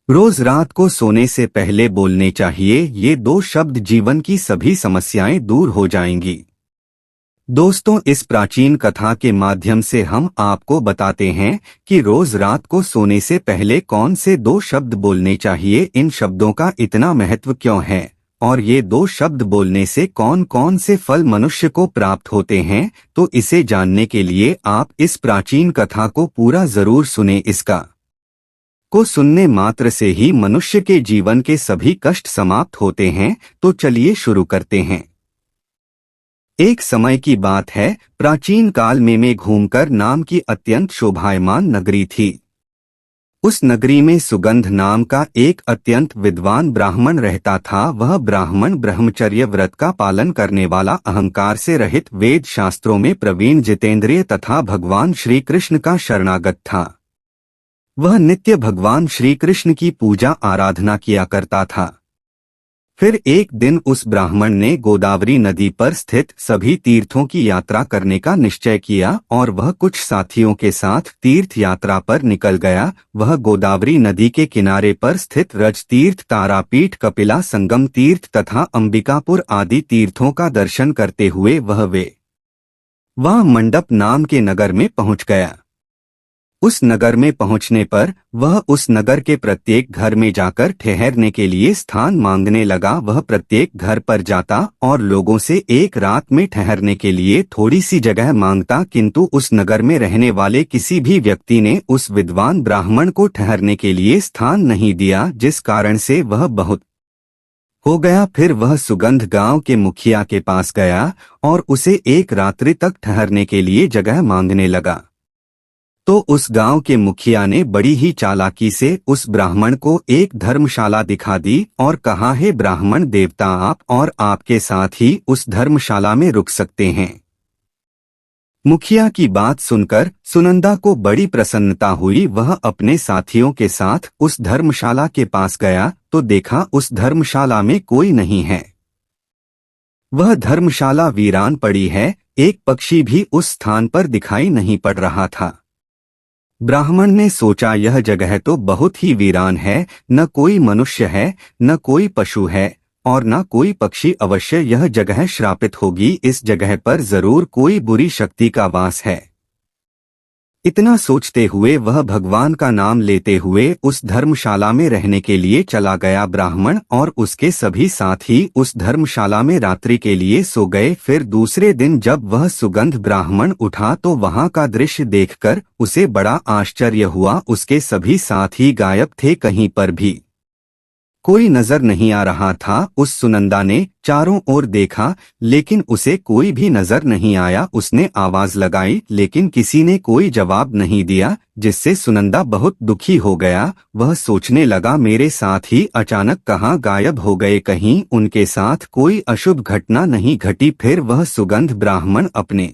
रोज रात को सोने से पहले बोलने चाहिए ये दो शब्द, जीवन की सभी समस्याएं दूर हो जाएंगी। दोस्तों, इस प्राचीन कथा के माध्यम से हम आपको बताते हैं कि रोज रात को सोने से पहले कौन से दो शब्द बोलने चाहिए, इन शब्दों का इतना महत्व क्यों है और ये दो शब्द बोलने से कौन कौन से फल मनुष्य को प्राप्त होते हैं। तो इसे जानने के लिए आप इस प्राचीन कथा को पूरा जरूर सुने। इसका को सुनने मात्र से ही मनुष्य के जीवन के सभी कष्ट समाप्त होते हैं। तो चलिए शुरू करते हैं। एक समय की बात है, प्राचीन काल में घूमकर नाम की अत्यंत शोभायमान नगरी थी। उस नगरी में सुगंध नाम का एक अत्यंत विद्वान ब्राह्मण रहता था। वह ब्राह्मण ब्रह्मचर्य व्रत का पालन करने वाला, अहंकार से रहित, वेद शास्त्रों में प्रवीण, जितेंद्रिय तथा भगवान श्री कृष्ण का शरणागत था। वह नित्य भगवान श्री कृष्ण की पूजा आराधना किया करता था। फिर एक दिन उस ब्राह्मण ने गोदावरी नदी पर स्थित सभी तीर्थों की यात्रा करने का निश्चय किया और वह कुछ साथियों के साथ तीर्थ यात्रा पर निकल गया। वह गोदावरी नदी के किनारे पर स्थित रज तीर्थ, तारापीठ, कपिला संगम तीर्थ तथा अंबिकापुर आदि तीर्थों का दर्शन करते हुए वह मंडप नाम के नगर में पहुंच गया। उस नगर में पहुंचने पर वह उस नगर के प्रत्येक घर में जाकर ठहरने के लिए स्थान मांगने लगा। वह प्रत्येक घर पर जाता और लोगों से एक रात में ठहरने के लिए थोड़ी सी जगह मांगता, किंतु उस नगर में रहने वाले किसी भी व्यक्ति ने उस विद्वान ब्राह्मण को ठहरने के लिए स्थान नहीं दिया, जिस कारण से वह बहुत हो गया। फिर वह सुगंध गांव के मुखिया के पास गया और उसे एक रात्रि तक ठहरने के लिए जगह मांगने लगा। तो उस गांव के मुखिया ने बड़ी ही चालाकी से उस ब्राह्मण को एक धर्मशाला दिखा दी और कहा, हे ब्राह्मण देवता, आप और आपके साथ ही उस धर्मशाला में रुक सकते हैं। मुखिया की बात सुनकर सुनंदा को बड़ी प्रसन्नता हुई। वह अपने साथियों के साथ उस धर्मशाला के पास गया तो देखा उस धर्मशाला में कोई नहीं है। वह धर्मशाला वीरान पड़ी है, एक पक्षी भी उस स्थान पर दिखाई नहीं पड़ रहा था। ब्राह्मण ने सोचा, यह जगह तो बहुत ही वीरान है, न कोई मनुष्य है, न कोई पशु है और न कोई पक्षी। अवश्य यह जगह श्रापित होगी, इस जगह पर जरूर कोई बुरी शक्ति का वास है। इतना सोचते हुए वह भगवान का नाम लेते हुए उस धर्मशाला में रहने के लिए चला गया। ब्राह्मण और उसके सभी साथी उस धर्मशाला में रात्रि के लिए सो गए। फिर दूसरे दिन जब वह सुगंध ब्राह्मण उठा तो वहां का दृश्य देखकर उसे बड़ा आश्चर्य हुआ। उसके सभी साथी गायब थे, कहीं पर भी कोई नजर नहीं आ रहा था। उस सुनंदा ने चारों ओर देखा लेकिन उसे कोई भी नजर नहीं आया। उसने आवाज लगाई लेकिन किसी ने कोई जवाब नहीं दिया, जिससे सुनंदा बहुत दुखी हो गया। वह सोचने लगा, मेरे साथ ही अचानक कहाँ गायब हो गए, कहीं उनके साथ कोई अशुभ घटना नहीं घटी। फिर वह सुगंध ब्राह्मण अपने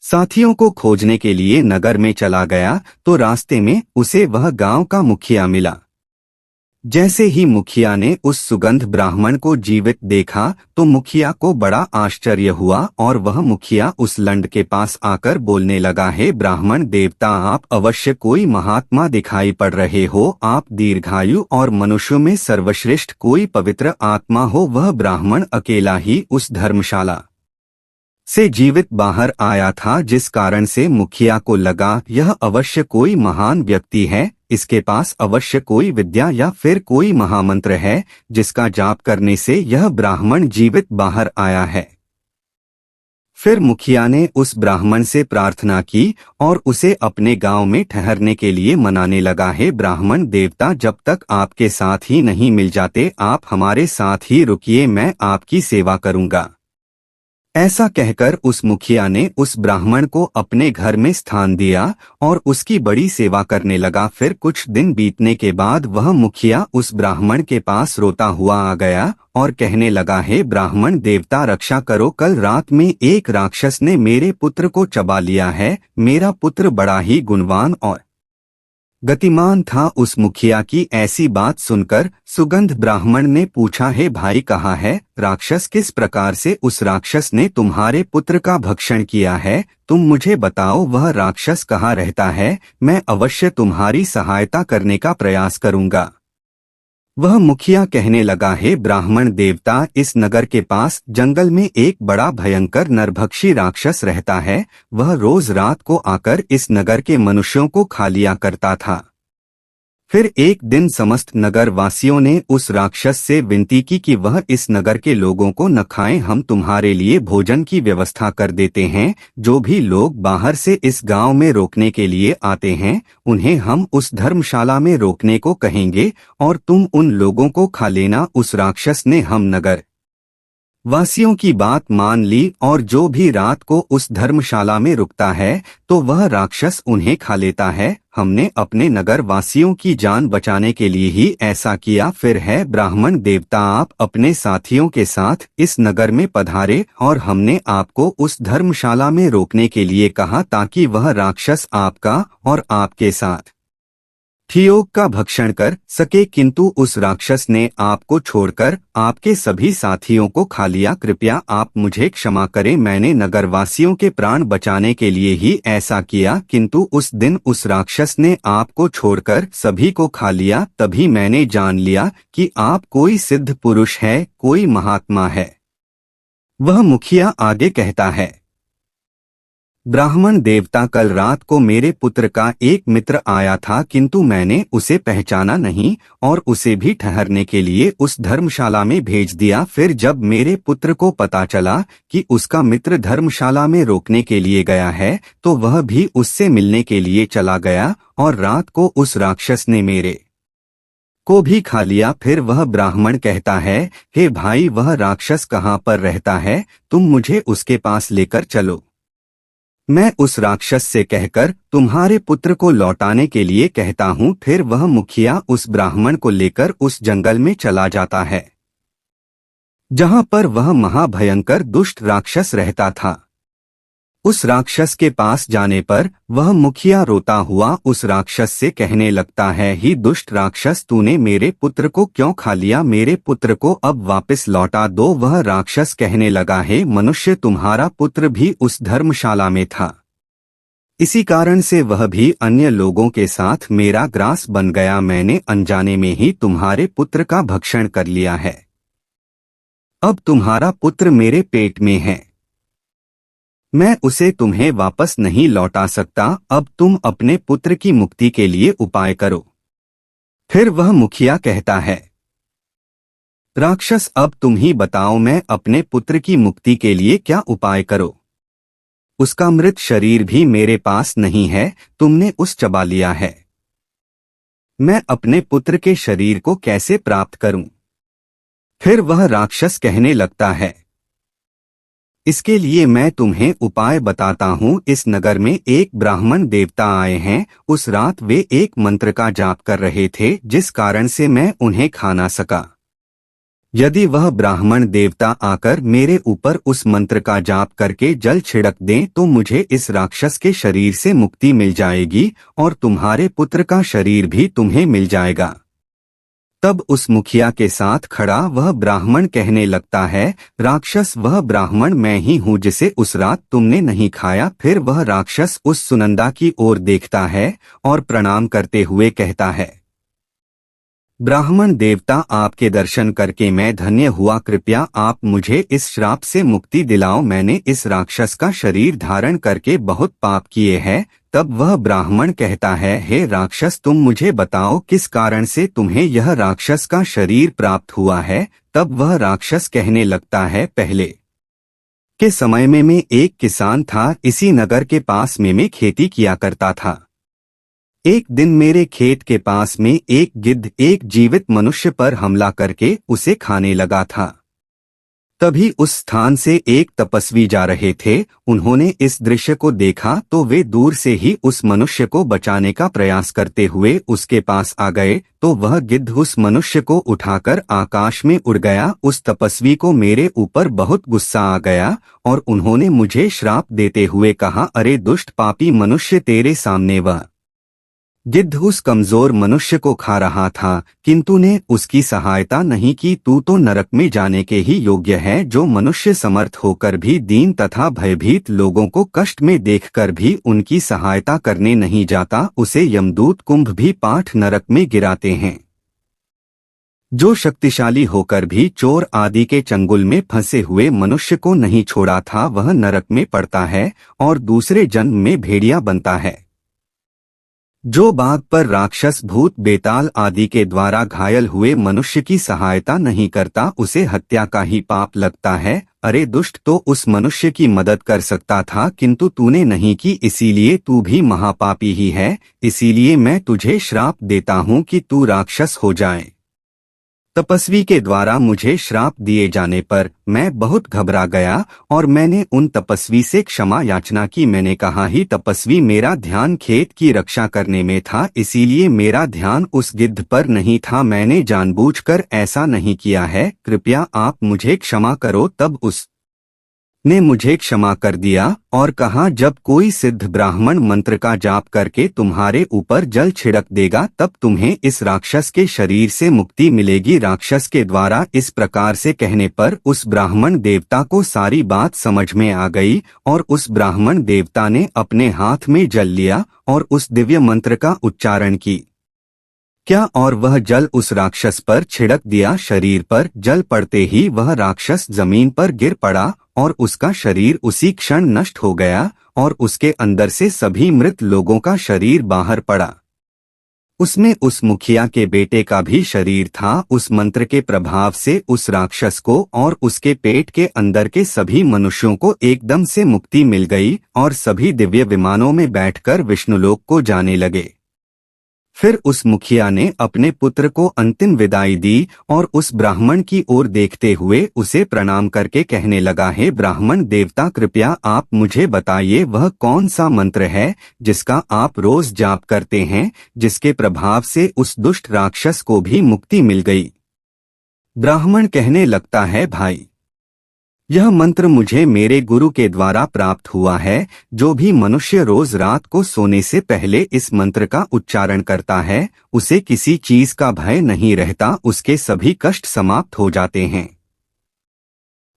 साथियों को खोजने के लिए नगर में चला गया तो रास्ते में उसे वह गांव का मुखिया मिला। जैसे ही मुखिया ने उस सुगंध ब्राह्मण को जीवित देखा तो मुखिया को बड़ा आश्चर्य हुआ और वह मुखिया उस लंड के पास आकर बोलने लगा, हे ब्राह्मण देवता, आप अवश्य कोई महात्मा दिखाई पड़ रहे हो। आप दीर्घायु और मनुष्यों में सर्वश्रेष्ठ कोई पवित्र आत्मा हो। वह ब्राह्मण अकेला ही उस धर्मशाला से जीवित बाहर आया था, जिस कारण से मुखिया को लगा यह अवश्य कोई महान व्यक्ति है। इसके पास अवश्य कोई विद्या या फिर कोई महामंत्र है जिसका जाप करने से यह ब्राह्मण जीवित बाहर आया है। फिर मुखिया ने उस ब्राह्मण से प्रार्थना की और उसे अपने गांव में ठहरने के लिए मनाने लगा। हे ब्राह्मण देवता, जब तक आपके साथ ही नहीं मिल जाते आप हमारे साथ ही रुकिए, मैं आपकी सेवा करूंगा। ऐसा कहकर उस मुखिया ने उस ब्राह्मण को अपने घर में स्थान दिया और उसकी बड़ी सेवा करने लगा। फिर कुछ दिन बीतने के बाद वह मुखिया उस ब्राह्मण के पास रोता हुआ आ गया और कहने लगा, हे ब्राह्मण देवता, रक्षा करो, कल रात में एक राक्षस ने मेरे पुत्र को चबा लिया है। मेरा पुत्र बड़ा ही गुणवान और गतिमान था। उस मुखिया की ऐसी बात सुनकर सुगंध ब्राह्मण ने पूछा, हे भाई, कहाँ है राक्षस? किस प्रकार से उस राक्षस ने तुम्हारे पुत्र का भक्षण किया है? तुम मुझे बताओ, वह राक्षस कहाँ रहता है? मैं अवश्य तुम्हारी सहायता करने का प्रयास करूंगा। वह मुखिया कहने लगा, हे ब्राह्मण देवता, इस नगर के पास जंगल में एक बड़ा भयंकर नरभक्षी राक्षस रहता है। वह रोज रात को आकर इस नगर के मनुष्यों को खा लिया करता था। फिर एक दिन समस्त नगर वासियों ने उस राक्षस से विनती की कि वह इस नगर के लोगों को न खाएं, हम तुम्हारे लिए भोजन की व्यवस्था कर देते हैं। जो भी लोग बाहर से इस गांव में रोकने के लिए आते हैं, उन्हें हम उस धर्मशाला में रोकने को कहेंगे और तुम उन लोगों को खा लेना। उस राक्षस ने हम नगर वासियों की बात मान ली और जो भी रात को उस धर्मशाला में रुकता है तो वह राक्षस उन्हें खा लेता है। हमने अपने नगर वासियों की जान बचाने के लिए ही ऐसा किया। फिर है ब्राह्मण देवता, आप अपने साथियों के साथ इस नगर में पधारे और हमने आपको उस धर्मशाला में रोकने के लिए कहा ताकि वह राक्षस आपका और आपके साथ ठियोग का भक्षण कर सके, किंतु उस राक्षस ने आपको छोड़कर आपके सभी साथियों को खा लिया। कृपया आप मुझे क्षमा करें, मैंने नगरवासियों के प्राण बचाने के लिए ही ऐसा किया, किंतु उस दिन उस राक्षस ने आपको छोड़कर सभी को खा लिया। तभी मैंने जान लिया कि आप कोई सिद्ध पुरुष है, कोई महात्मा है। वह मुखिया आगे कहता है, ब्राह्मण देवता, कल रात को मेरे पुत्र का एक मित्र आया था, किंतु मैंने उसे पहचाना नहीं और उसे भी ठहरने के लिए उस धर्मशाला में भेज दिया। फिर जब मेरे पुत्र को पता चला कि उसका मित्र धर्मशाला में रोकने के लिए गया है तो वह भी उससे मिलने के लिए चला गया और रात को उस राक्षस ने मेरे को भी खा लिया। फिर वह ब्राह्मण कहता है, हे भाई, वह राक्षस कहाँ पर रहता है? तुम मुझे उसके पास लेकर चलो। मैं उस राक्षस से कहकर तुम्हारे पुत्र को लौटाने के लिए कहता हूँ। फिर वह मुखिया उस ब्राह्मण को लेकर उस जंगल में चला जाता है जहाँ पर वह महाभयंकर दुष्ट राक्षस रहता था। उस राक्षस के पास जाने पर वह मुखिया रोता हुआ उस राक्षस से कहने लगता है, ही दुष्ट राक्षस, तूने मेरे पुत्र को क्यों खा लिया? मेरे पुत्र को अब वापस लौटा दो। वह राक्षस कहने लगा, हे मनुष्य, तुम्हारा पुत्र भी उस धर्मशाला में था, इसी कारण से वह भी अन्य लोगों के साथ मेरा ग्रास बन गया। मैंने अनजाने में ही तुम्हारे पुत्र का भक्षण कर लिया है। अब तुम्हारा पुत्र मेरे पेट में है, मैं उसे तुम्हें वापस नहीं लौटा सकता। अब तुम अपने पुत्र की मुक्ति के लिए उपाय करो। फिर वह मुखिया कहता है, राक्षस, अब तुम ही बताओ, मैं अपने पुत्र की मुक्ति के लिए क्या उपाय करो? उसका मृत शरीर भी मेरे पास नहीं है, तुमने उस चबा लिया है। मैं अपने पुत्र के शरीर को कैसे प्राप्त करूं? फिर वह राक्षस कहने लगता है, इसके लिए मैं तुम्हें उपाय बताता हूँ। इस नगर में एक ब्राह्मण देवता आए हैं। उस रात वे एक मंत्र का जाप कर रहे थे, जिस कारण से मैं उन्हें खा ना सका। यदि वह ब्राह्मण देवता आकर मेरे ऊपर उस मंत्र का जाप करके जल छिड़क दें तो मुझे इस राक्षस के शरीर से मुक्ति मिल जाएगी और तुम्हारे पुत्र का शरीर भी तुम्हें मिल जाएगा। तब उस मुखिया के साथ खड़ा वह ब्राह्मण कहने लगता है, राक्षस, वह ब्राह्मण मैं ही हूँ जिसे उस रात तुमने नहीं खाया। फिर वह राक्षस उस सुनंदा की ओर देखता है और प्रणाम करते हुए कहता है, ब्राह्मण देवता, आपके दर्शन करके मैं धन्य हुआ। कृपया आप मुझे इस श्राप से मुक्ति दिलाओ। मैंने इस राक्षस का शरीर धारण करके बहुत पाप किए हैं। तब वह ब्राह्मण कहता है, हे राक्षस, तुम मुझे बताओ किस कारण से तुम्हें यह राक्षस का शरीर प्राप्त हुआ है? तब वह राक्षस कहने लगता है, पहले के समय में मैं एक किसान था। इसी नगर के पास में खेती किया करता था। एक दिन मेरे खेत के पास में एक गिद्ध एक जीवित मनुष्य पर हमला करके उसे खाने लगा था। तभी उस स्थान से एक तपस्वी जा रहे थे। उन्होंने इस दृश्य को देखा तो वे दूर से ही उस मनुष्य को बचाने का प्रयास करते हुए उसके पास आ गए तो वह गिद्ध उस मनुष्य को उठाकर आकाश में उड़ गया। उस तपस्वी को मेरे ऊपर बहुत गुस्सा आ गया और उन्होंने मुझे श्राप देते हुए कहा, अरे दुष्ट पापी मनुष्य, तेरे सामने वह गिद्ध उस कमजोर मनुष्य को खा रहा था, किंतु ने उसकी सहायता नहीं की। तू तो नरक में जाने के ही योग्य है। जो मनुष्य समर्थ होकर भी दीन तथा भयभीत लोगों को कष्ट में देखकर भी उनकी सहायता करने नहीं जाता, उसे यमदूत कुंभ भी पाठ नरक में गिराते हैं। जो शक्तिशाली होकर भी चोर आदि के चंगुल में फंसे हुए मनुष्य को नहीं छोड़ा था, वह नरक में पड़ता है और दूसरे जन्म में भेड़िया बनता है। जो बाघ पर राक्षस, भूत, बेताल आदि के द्वारा घायल हुए मनुष्य की सहायता नहीं करता, उसे हत्या का ही पाप लगता है। अरे दुष्ट, तो उस मनुष्य की मदद कर सकता था, किंतु तूने नहीं की, इसीलिए तू भी महापापी ही है। इसीलिए मैं तुझे श्राप देता हूँ कि तू राक्षस हो जाए। तपस्वी के द्वारा मुझे श्राप दिए जाने पर मैं बहुत घबरा गया और मैंने उन तपस्वी से क्षमा याचना की। मैंने कहा, ही तपस्वी, मेरा ध्यान खेत की रक्षा करने में था, इसीलिए मेरा ध्यान उस गिद्ध पर नहीं था। मैंने जानबूझकर ऐसा नहीं किया है, कृपया आप मुझे क्षमा करो। तब उस ने मुझे क्षमा कर दिया और कहा, जब कोई सिद्ध ब्राह्मण मंत्र का जाप करके तुम्हारे ऊपर जल छिड़क देगा, तब तुम्हें इस राक्षस के शरीर से मुक्ति मिलेगी। राक्षस के द्वारा इस प्रकार से कहने पर उस ब्राह्मण देवता को सारी बात समझ में आ गई और उस ब्राह्मण देवता ने अपने हाथ में जल लिया और उस दिव्य मंत्र का उच्चारण की क्या और वह जल उस राक्षस पर छिड़क दिया। शरीर पर जल पड़ते ही वह राक्षस जमीन पर गिर पड़ा और उसका शरीर उसी क्षण नष्ट हो गया और उसके अंदर से सभी मृत लोगों का शरीर बाहर पड़ा। उसमें उस मुखिया के बेटे का भी शरीर था। उस मंत्र के प्रभाव से उस राक्षस को और उसके पेट के अंदर के सभी मनुष्यों को एकदम से मुक्ति मिल गई और सभी दिव्य विमानों में बैठकर विष्णुलोक को जाने लगे। फिर उस मुखिया ने अपने पुत्र को अंतिम विदाई दी और उस ब्राह्मण की ओर देखते हुए उसे प्रणाम करके कहने लगा, हे ब्राह्मण देवता, कृपया आप मुझे बताइए वह कौन सा मंत्र है जिसका आप रोज जाप करते हैं, जिसके प्रभाव से उस दुष्ट राक्षस को भी मुक्ति मिल गई। ब्राह्मण कहने लगता है, भाई, यह मंत्र मुझे मेरे गुरु के द्वारा प्राप्त हुआ है। जो भी मनुष्य रोज रात को सोने से पहले इस मंत्र का उच्चारण करता है, उसे किसी चीज का भय नहीं रहता, उसके सभी कष्ट समाप्त हो जाते हैं।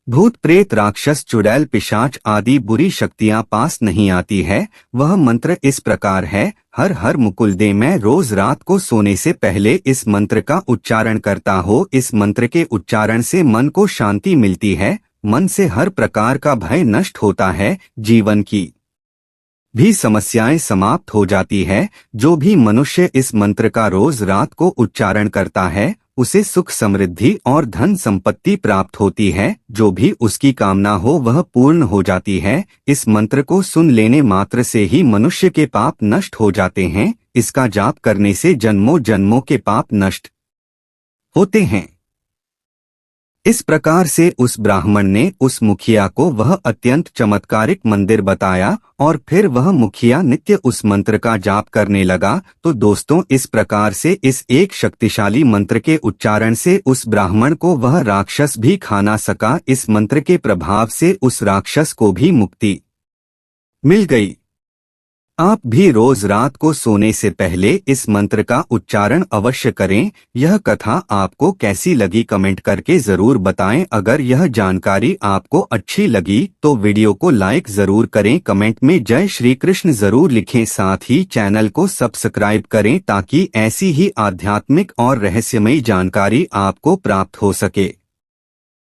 भूत, प्रेत, राक्षस, चुड़ैल, पिशाच आदि बुरी शक्तियां पास नहीं आती है। वह मंत्र इस प्रकार है, हर हर मुकुलदे। मैं रोज रात को सोने से पहले इस मंत्र का उच्चारण करता हो। इस मंत्र के उच्चारण से मन को शांति मिलती है, मन से हर प्रकार का भय नष्ट होता है, जीवन की भी समस्याएं समाप्त हो जाती है। जो भी मनुष्य इस मंत्र का रोज रात को उच्चारण करता है, उसे सुख, समृद्धि और धन संपत्ति प्राप्त होती है। जो भी उसकी कामना हो वह पूर्ण हो जाती है। इस मंत्र को सुन लेने मात्र से ही मनुष्य के पाप नष्ट हो जाते हैं। इसका जाप करने से जन्मों जन्मों के पाप नष्ट होते हैं। इस प्रकार से उस ब्राह्मण ने उस मुखिया को वह अत्यंत चमत्कारिक मंदिर बताया और फिर वह मुखिया नित्य उस मंत्र का जाप करने लगा। तो दोस्तों, इस प्रकार से इस एक शक्तिशाली मंत्र के उच्चारण से उस ब्राह्मण को वह राक्षस भी खा ना सका। इस मंत्र के प्रभाव से उस राक्षस को भी मुक्ति मिल गई। आप भी रोज रात को सोने से पहले इस मंत्र का उच्चारण अवश्य करें। यह कथा आपको कैसी लगी कमेंट करके जरूर बताएं। अगर यह जानकारी आपको अच्छी लगी तो वीडियो को लाइक जरूर करें, कमेंट में जय श्री कृष्ण जरूर लिखें, साथ ही चैनल को सब्सक्राइब करें ताकि ऐसी ही आध्यात्मिक और रहस्यमयी जानकारी आपको प्राप्त हो सके।